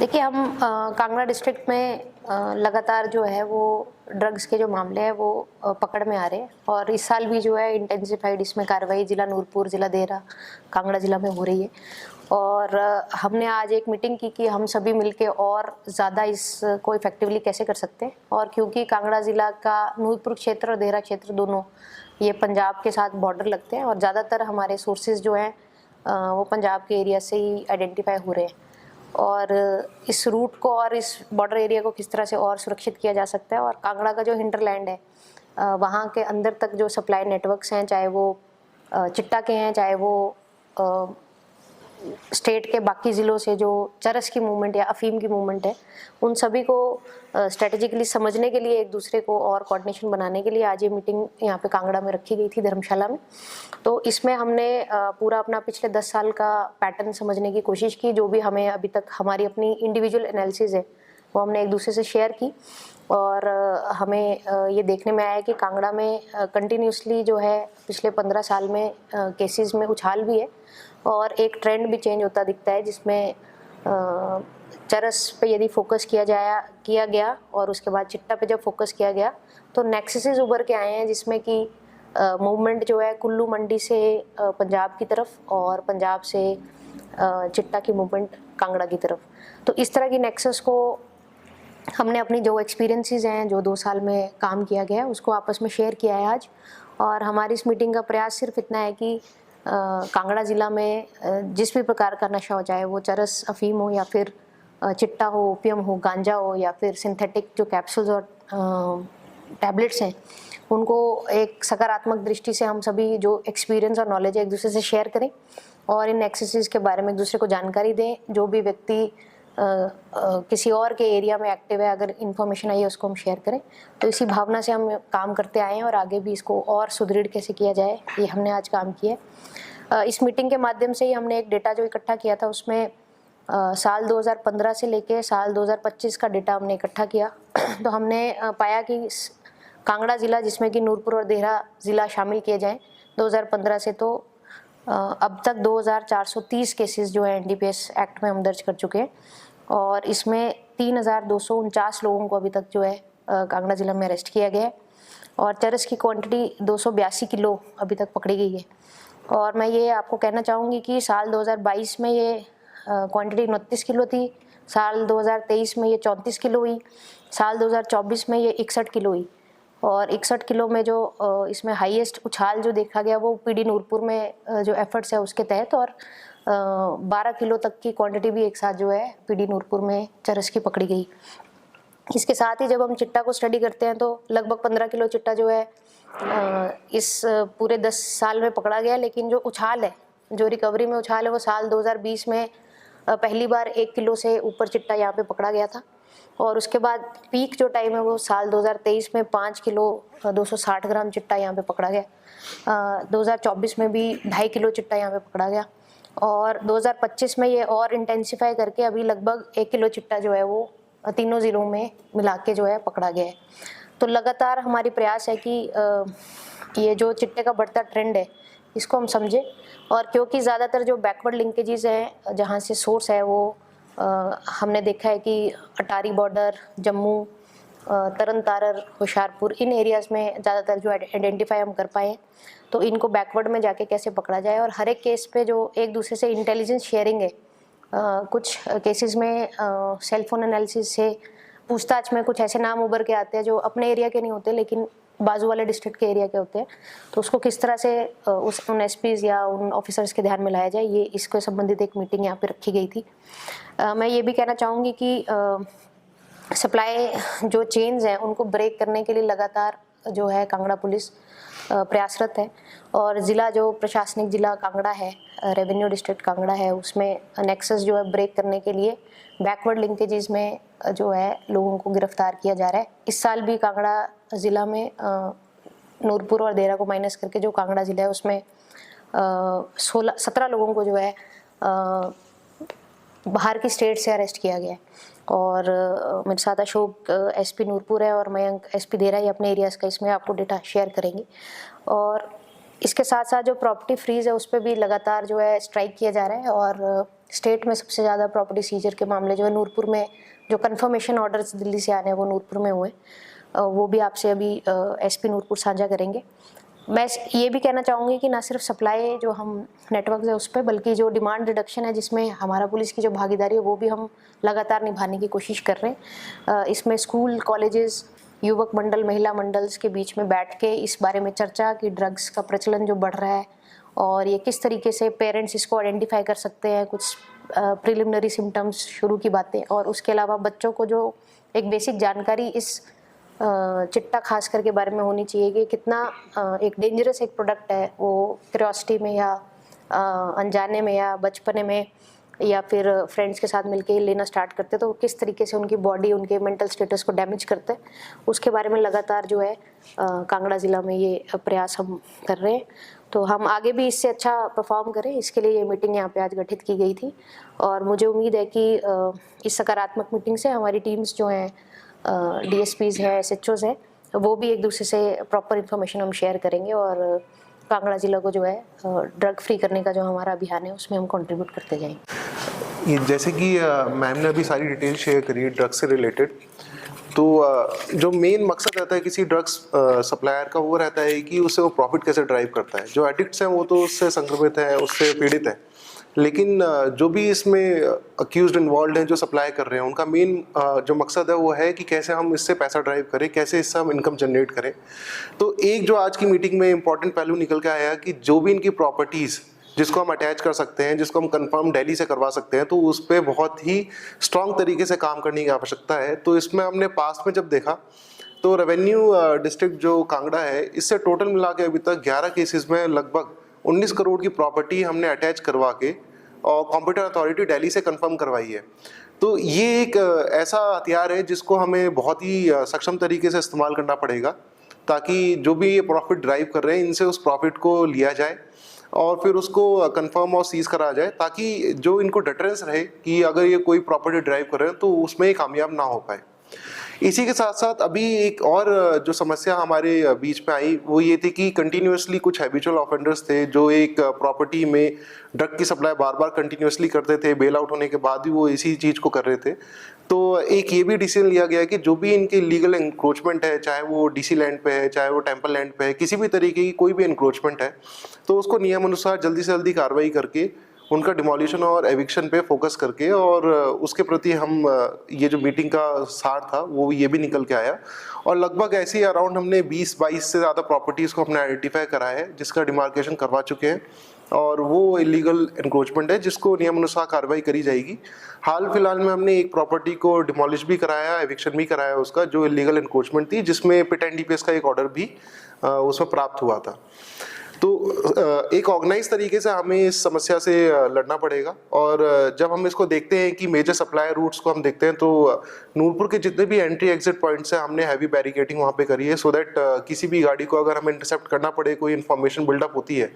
देखिए हम कांगड़ा डिस्ट्रिक्ट में लगातार जो है वो ड्रग्स के जो मामले हैं वो पकड़ में आ रहे हैं और इस साल भी जो है इंटेंसिफाइड इसमें कार्रवाई जिला नूरपुर, जिला देहरा, कांगड़ा जिला में हो रही है। और हमने आज एक मीटिंग की कि हम सभी मिलके और ज़्यादा इसको इफेक्टिवली कैसे कर सकते हैं। और क्योंकि कांगड़ा ज़िला का नूरपुर क्षेत्र और देहरा क्षेत्र दोनों ये पंजाब के साथ बॉर्डर लगते हैं और ज़्यादातर हमारे सोर्सेज जो हैं वो पंजाब के एरिया से ही आइडेंटिफाई हो रहे हैं। और इस रूट को और इस बॉर्डर एरिया को किस तरह से और सुरक्षित किया जा सकता है और कांगड़ा का जो हिंटरलैंड है वहाँ के अंदर तक जो सप्लाई नेटवर्क्स हैं, चाहे वो चिट्टा के हैं, चाहे वो स्टेट के बाकी ज़िलों से जो चरस की मूवमेंट या अफीम की मूवमेंट है, उन सभी को स्ट्रेटेजिकली समझने के लिए, एक दूसरे को और कोऑर्डिनेशन बनाने के लिए आज ये मीटिंग यहाँ पे कांगड़ा में रखी गई थी, धर्मशाला में। तो इसमें हमने पूरा अपना पिछले 10 साल का पैटर्न समझने की कोशिश की। जो भी हमें अभी तक हमारी अपनी इंडिविजुअल एनालिसिस है वो हमने एक दूसरे से शेयर की और हमें ये देखने में आया कि कांगड़ा में कंटिन्यूसली जो है पिछले 15 साल में केसेस में उछाल भी है और एक ट्रेंड भी चेंज होता दिखता है, जिसमें चरस पे यदि फोकस किया गया और उसके बाद चिट्टा पे जब फोकस किया गया तो नेक्ससेस उभर के आए हैं, जिसमें कि मूवमेंट जो है कुल्लू मंडी से पंजाब की तरफ और पंजाब से चिट्टा की मूवमेंट कांगड़ा की तरफ। तो इस तरह की नेक्सस को हमने अपनी जो एक्सपीरियंसेस हैं, जो 2 साल में काम किया गया है, उसको आपस में शेयर किया है आज। और हमारी इस मीटिंग का प्रयास सिर्फ इतना है कि कांगड़ा ज़िला में जिस भी प्रकार का नशा हो, चाहे वो चरस, अफीम हो या फिर चिट्टा हो, ओपियम हो, गांजा हो या फिर सिंथेटिक जो कैप्सूल्स और टैबलेट्स हैं, उनको एक सकारात्मक दृष्टि से हम सभी जो एक्सपीरियंस और नॉलेज है एक दूसरे से शेयर करें और इन एक्सरसाइज के बारे में एक दूसरे को जानकारी दें। जो भी व्यक्ति किसी और के एरिया में एक्टिव है, अगर इन्फॉर्मेशन आई है उसको हम शेयर करें। तो इसी भावना से हम काम करते आए हैं और आगे भी इसको और सुदृढ़ कैसे किया जाए, ये हमने आज काम किया। इस मीटिंग के माध्यम से ही हमने एक डेटा जो इकट्ठा किया था उसमें साल 2015 से लेके साल 2025 का डेटा हमने इकट्ठा किया। तो हमने पाया कि कांगड़ा ज़िला, जिसमें कि नूरपुर और देहरा ज़िला शामिल किए जाएँ 2015 से, तो अब तक 2430 केसेस जो है एनडीपीएस एक्ट में हम दर्ज कर चुके हैं और इसमें 3249 लोगों को अभी तक जो है कांगड़ा ज़िला में अरेस्ट किया गया है और चरस की क्वांटिटी 282 किलो अभी तक पकड़ी गई है। और मैं ये आपको कहना चाहूँगी कि साल 2022 में ये क्वांटिटी 29 किलो थी, साल 2023 में ये 34 किलो हुई, साल 2024 में ये 61 किलो हुई और 61 किलो में जो इसमें हाईएस्ट उछाल जो देखा गया वो पीडी नूरपुर में जो एफर्ट्स है उसके तहत, और 12 किलो तक की क्वांटिटी भी एक साथ जो है पीडी नूरपुर में चरस की पकड़ी गई। इसके साथ ही जब हम चिट्टा को स्टडी करते हैं तो लगभग 15 किलो चिट्टा जो है इस पूरे 10 साल में पकड़ा गया। लेकिन जो उछाल है, जो रिकवरी में उछाल है, वो साल 2020 में पहली बार 1 किलो से ऊपर चिट्टा यहाँ पे पकड़ा गया था और उसके बाद पीक जो टाइम है वो साल 2023 में 5 किलो 260 ग्राम चिट्टा यहाँ पे पकड़ा गया। 2024 में भी 2.5 किलो चिट्टा यहाँ पे पकड़ा गया और 2025 में ये और इंटेंसिफाई करके अभी लगभग 1 किलो चिट्टा जो है वो तीनों ज़िलों में मिला के जो है पकड़ा गया है। तो लगातार हमारी प्रयास है कि ये जो चिट्टे का बढ़ता ट्रेंड है इसको हम समझें और क्योंकि ज़्यादातर जो बैकवर्ड लिंकेजेस हैं जहाँ से सोर्स है वो हमने देखा है कि अटारी बॉर्डर, जम्मू, तरन तारर, होशियारपुर, इन एरियाज़ में ज़्यादातर जो आइडेंटिफाई हम कर पाए हैं। तो इनको बैकवर्ड में जाके कैसे पकड़ा जाए और हर एक केस पे जो एक दूसरे से इंटेलिजेंस शेयरिंग है, कुछ केसेस में सेलफोन एनालिसिस से पूछताछ में कुछ ऐसे नाम उभर के आते हैं जो अपने एरिया के नहीं होते लेकिन बाजू वाले डिस्ट्रिक्ट के एरिया के होते हैं। तो उसको किस तरह से उन एसपीज़ या उन ऑफिसर्स के ध्यान में लाया जाए, ये इसको संबंधित एक मीटिंग यहाँ पे रखी गई थी। मैं ये भी कहना चाहूँगी कि सप्लाई जो चेन्स हैं उनको ब्रेक करने के लिए लगातार जो है कांगड़ा पुलिस प्रयासरत है और ज़िला जो प्रशासनिक ज़िला कांगड़ा है, रेवेन्यू डिस्ट्रिक्ट कांगड़ा है, उसमें नेक्सस जो है ब्रेक करने के लिए बैकवर्ड लिंकेजेस में जो है लोगों को गिरफ्तार किया जा रहा है। इस साल भी कांगड़ा ज़िला में नूरपुर और देहरा को माइनस करके जो कांगड़ा ज़िला है उसमें 17 लोगों को जो है बाहर की स्टेट से अरेस्ट किया गया है। और मेरे साथ अशोक एसपी नूरपुर है और मयंक एसपी देहरा ही अपने एरियाज़ का इसमें आपको डेटा शेयर करेंगे। और इसके साथ साथ जो प्रॉपर्टी फ्रीज है उस पर भी लगातार जो है स्ट्राइक किया जा रहा है और स्टेट में सबसे ज़्यादा प्रॉपर्टी सीजर के मामले जो है नूरपुर में, जो कन्फर्मेशन ऑर्डर्स दिल्ली से आने हैं वो नूरपुर में हुए। वो भी आपसे अभी एसपी नूरपुर साझा करेंगे। मैं ये भी कहना चाहूँगी कि ना सिर्फ सप्लाई जो हम नेटवर्क है उस पर, बल्कि जो डिमांड रिडक्शन है जिसमें हमारा पुलिस की जो भागीदारी है वो भी हम लगातार निभाने की कोशिश कर रहे हैं। इसमें स्कूल, कॉलेजेस, युवक मंडल, महिला मंडल्स के बीच में बैठ के इस बारे में चर्चा कि ड्रग्स का प्रचलन जो बढ़ रहा है और ये किस तरीके से पेरेंट्स इसको आइडेंटिफाई कर सकते हैं, कुछ प्रिलिमिनरी सिम्टम्स शुरू की बातें, और उसके अलावा बच्चों को जो एक बेसिक जानकारी इस चिट्टा खास करके बारे में होनी चाहिए कि कितना एक डेंजरस एक प्रोडक्ट है वो क्यूरियोसिटी में या अनजाने में या बचपने में या फिर फ्रेंड्स के साथ मिलके लेना स्टार्ट करते तो किस तरीके से उनकी बॉडी, उनके मेंटल स्टेटस को डैमेज करते हैं, उसके बारे में लगातार जो है कांगड़ा ज़िला में ये प्रयास हम कर रहे हैं। तो हम आगे भी इससे अच्छा परफॉर्म करें, इसके लिए ये मीटिंग यहाँ पे आज गठित की गई थी और मुझे उम्मीद है कि इस सकारात्मक मीटिंग से हमारी टीम्स जो हैं, DSPs है, SHOs है, वो भी एक दूसरे से प्रॉपर इन्फॉर्मेशन हम शेयर करेंगे और कांगड़ा जिला को जो है ड्रग फ्री करने का जो हमारा अभियान है उसमें हम कंट्रीब्यूट करते जाएंगे। जैसे कि मैम ने अभी सारी डिटेल शेयर करी है ड्रग्स से रिलेटेड, तो जो मेन मकसद रहता है किसी ड्रग्स सप्लायर का वो रहता है कि उससे वो प्रॉफिट कैसे ड्राइव करता है। जो एडिक्ट्स हैं वो तो उससे संक्रमित हैं, उससे पीड़ित हैं, लेकिन जो भी इसमें अक्यूज्ड इन्वॉल्व हैं, जो सप्लाई कर रहे हैं, उनका मेन जो मकसद है वो है कि कैसे हम इससे पैसा ड्राइव करें, कैसे इससे हम इनकम जनरेट करें। तो एक जो आज की मीटिंग में इंपॉर्टेंट पहलू निकल के आया कि जो भी इनकी प्रॉपर्टीज़ जिसको हम अटैच कर सकते हैं, जिसको हम कंफर्म दिल्ली से करवा सकते हैं, तो उस पर बहुत ही स्ट्रॉन्ग तरीके से काम करने की आवश्यकता है। तो इसमें हमने पास्ट में जब देखा तो रेवेन्यू डिस्ट्रिक्ट जो कांगड़ा है, इससे टोटल मिला के अभी तक 11 केसेस में लगभग 19 करोड़ की प्रॉपर्टी हमने अटैच करवा के और कॉम्पिटेंट अथॉरिटी दिल्ली से कंफर्म करवाई है। तो ये एक ऐसा हथियार है जिसको हमें बहुत ही सक्षम तरीके से इस्तेमाल करना पड़ेगा ताकि जो भी ये प्रॉफिट ड्राइव कर रहे हैं इनसे उस प्रॉफिट को लिया जाए और फिर उसको कंफर्म और सीज करा जाए, ताकि जो इनको डिटरेंस रहे कि अगर ये कोई प्रॉपर्टी ड्राइव कर रहे हैं तो उसमें ये कामयाब ना हो पाए। इसी के साथ साथ अभी एक और जो समस्या हमारे बीच में आई वो ये थी कि कंटिन्यूसली कुछ हैबिचुअल ऑफेंडर्स थे जो एक प्रॉपर्टी में ड्रग की सप्लाई बार बार कंटिन्यूसली करते थे, बेल आउट होने के बाद भी वो इसी चीज़ को कर रहे थे। तो एक ये भी डिसीजन लिया गया कि जो भी इनके लीगल इंक्रोचमेंट है, चाहे वो DC लैंड पे है, चाहे वो टेम्पल लैंड पे है, किसी भी तरीके की कोई भी इंक्रोचमेंट है, तो उसको नियम अनुसार जल्दी से जल्दी कार्रवाई करके उनका डिमोलिशन और एविक्शन पे फोकस करके, और उसके प्रति हम ये जो मीटिंग का सार था वो ये भी निकल के आया। और लगभग ऐसे ही अराउंड हमने 20-22 से ज़्यादा प्रॉपर्टीज़ को हमने आइडेंटिफाई करा है जिसका डिमार्केशन करवा चुके हैं और वो इलीगल एनक्रोचमेंट है जिसको नियम अनुसार कार्रवाई करी जाएगी। हाल फिलहाल में हमने एक प्रॉपर्टी को डिमोलिश भी कराया, एविक्शन भी कराया उसका, जो इलीगल एनक्रोचमेंट थी, जिसमें पिट NDPS का एक ऑर्डर भी उसमें प्राप्त हुआ था। तो एक ऑर्गेनाइज तरीके से हमें इस समस्या से लड़ना पड़ेगा। और जब हम इसको देखते हैं कि मेजर सप्लाई रूट्स को हम देखते हैं तो नूरपुर के जितने भी एंट्री एग्जिट पॉइंट्स हैं हमने हैवी बैरिकेडिंग वहाँ पे करी है, सो दैट किसी भी गाड़ी को अगर हमें इंटरसेप्ट करना पड़े, कोई इन्फॉर्मेशन बिल्डअप होती है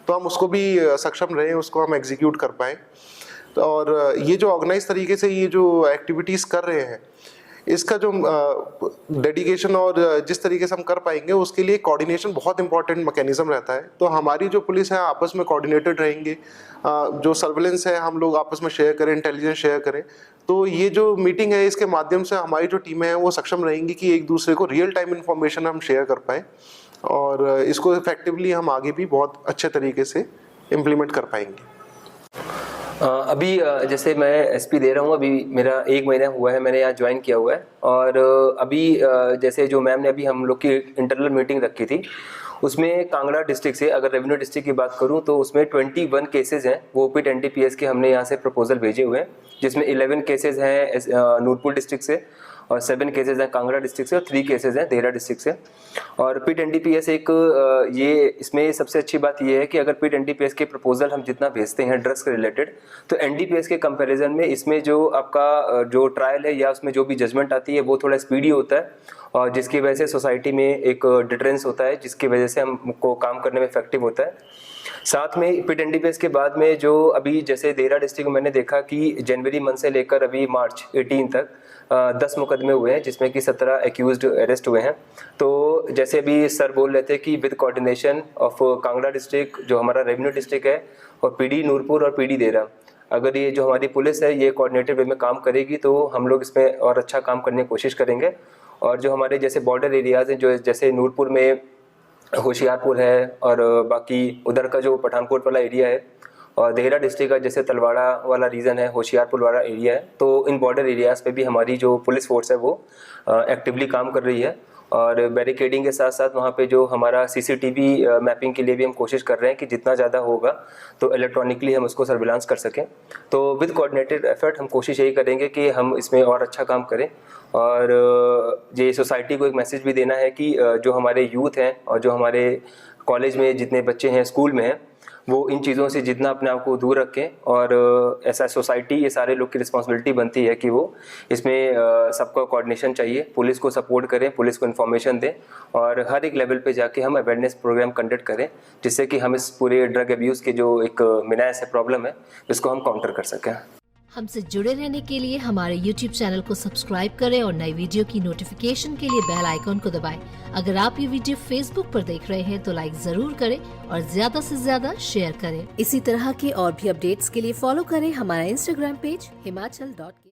तो हम उसको भी सक्षम रहें, उसको हम एग्जीक्यूट कर पाएँ। और ये जो ऑर्गेनाइज तरीके से ये जो एक्टिविटीज़ कर रहे हैं, इसका जो डेडिकेशन और जिस तरीके से हम कर पाएंगे उसके लिए कोऑर्डिनेशन बहुत इंपॉर्टेंट मैकेनिज्म रहता है। तो हमारी जो पुलिस है आपस में कोऑर्डिनेटेड रहेंगे, जो सर्वेलेंस है हम लोग आपस में शेयर करें, इंटेलिजेंस शेयर करें। तो ये जो मीटिंग है इसके माध्यम से हमारी जो टीमें हैं वो सक्षम रहेंगी कि एक दूसरे को रियल टाइम इन्फॉर्मेशन हम शेयर कर पाएँ और इसको इफेक्टिवली हम आगे भी बहुत अच्छे तरीके से इम्प्लीमेंट कर पाएंगे। अभी जैसे मैं SP दे रहा हूँ, अभी मेरा 1 महीना हुआ है, मैंने यहाँ ज्वाइन किया हुआ है। और अभी जैसे जो मैम ने अभी हम लोग की इंटरनल मीटिंग रखी थी उसमें कांगड़ा डिस्ट्रिक्ट से, अगर रेवेन्यू डिस्ट्रिक्ट की बात करूँ तो उसमें 21 केसेज हैं वो पिट NDPS के हमने यहाँ से प्रपोजल भेजे हुए हैं, जिसमें 11 केसेज हैं नूरपुर डिस्ट्रिक्ट से और 7 केसेज हैं कांगड़ा डिस्ट्रिक्ट से और 3 केसेज हैं देहरा डिस्ट्रिक्ट से। और पिट NDPS एक ये इसमें सबसे अच्छी बात ये है कि अगर पिट NDPS के प्रपोजल हम जितना भेजते हैं ड्रग्स के रिलेटेड, तो NDPS के कंपैरिजन में इसमें जो आपका जो ट्रायल है या उसमें जो भी जजमेंट आती है वो थोड़ा स्पीडी होता है, और जिसकी वजह से सोसाइटी में एक डिटरेंस होता है, जिसकी वजह से हमको काम करने में इफेक्टिव होता है। साथ में पिट NDPS के बाद में जो अभी जैसे देहरा डिस्ट्रिक्ट में मैंने देखा कि जनवरी मंथ से लेकर अभी मार्च 18 तक 10 मुकदमे हुए हैं जिसमें कि 17 एक्यूज्ड अरेस्ट हुए हैं। तो जैसे अभी सर बोल रहे थे कि with coordination of Kangra district जो हमारा रेवेन्यू डिस्ट्रिक्ट है और PD नूरपुर और PD देहरा, अगर ये जो हमारी पुलिस है ये कोऑर्डिनेटेड वे में काम करेगी तो हम लोग इसमें और अच्छा काम करने की कोशिश करेंगे। और जो हमारे जैसे बॉर्डर एरियाज़ हैं, जो जैसे नूरपुर में होशियारपुर है और बाकी उधर का जो पठानकोट वाला एरिया है और देहरा डिस्ट्रिक्ट का जैसे तलवाड़ा वाला रीजन है, होशियारपुर वाला एरिया है, तो इन बॉर्डर एरियाज़ पे भी हमारी जो पुलिस फोर्स है वो एक्टिवली काम कर रही है। और बैरिकेडिंग के साथ साथ वहाँ पे जो हमारा सीसीटीवी मैपिंग के लिए भी हम कोशिश कर रहे हैं कि जितना ज़्यादा होगा तो इलेक्ट्रॉनिकली हम उसको सर्विलांस कर सकें। तो विद कोऑर्डिनेटेड एफर्ट हम कोशिश यही करेंगे कि हम इसमें और अच्छा काम करें। और ये सोसाइटी को एक मैसेज भी देना है कि जो हमारे यूथ हैं और जो हमारे कॉलेज में जितने बच्चे हैं, स्कूल में हैं, वो इन चीज़ों से जितना अपने आप को दूर रखें। और ऐसा सोसाइटी, ये सारे लोग की रिस्पॉन्सिबिलिटी बनती है कि वो इसमें सबका कोऑर्डिनेशन चाहिए, पुलिस को सपोर्ट करें, पुलिस को इन्फॉर्मेशन दें और हर एक लेवल पे जाके हम अवेयरनेस प्रोग्राम कंडक्ट करें, जिससे कि हम इस पूरे ड्रग अब्यूज़ के जो एक मिनास है, प्रॉब्लम है, इसको हम काउंटर कर सकें। हमसे जुड़े रहने के लिए हमारे YouTube चैनल को सब्सक्राइब करें और नई वीडियो की नोटिफिकेशन के लिए बेल आइकॉन को दबाएं। अगर आप ये वीडियो Facebook पर देख रहे हैं तो लाइक जरूर करें और ज्यादा से ज्यादा शेयर करें। इसी तरह के और भी अपडेट्स के लिए फॉलो करें हमारा Instagram पेज himachal.ke।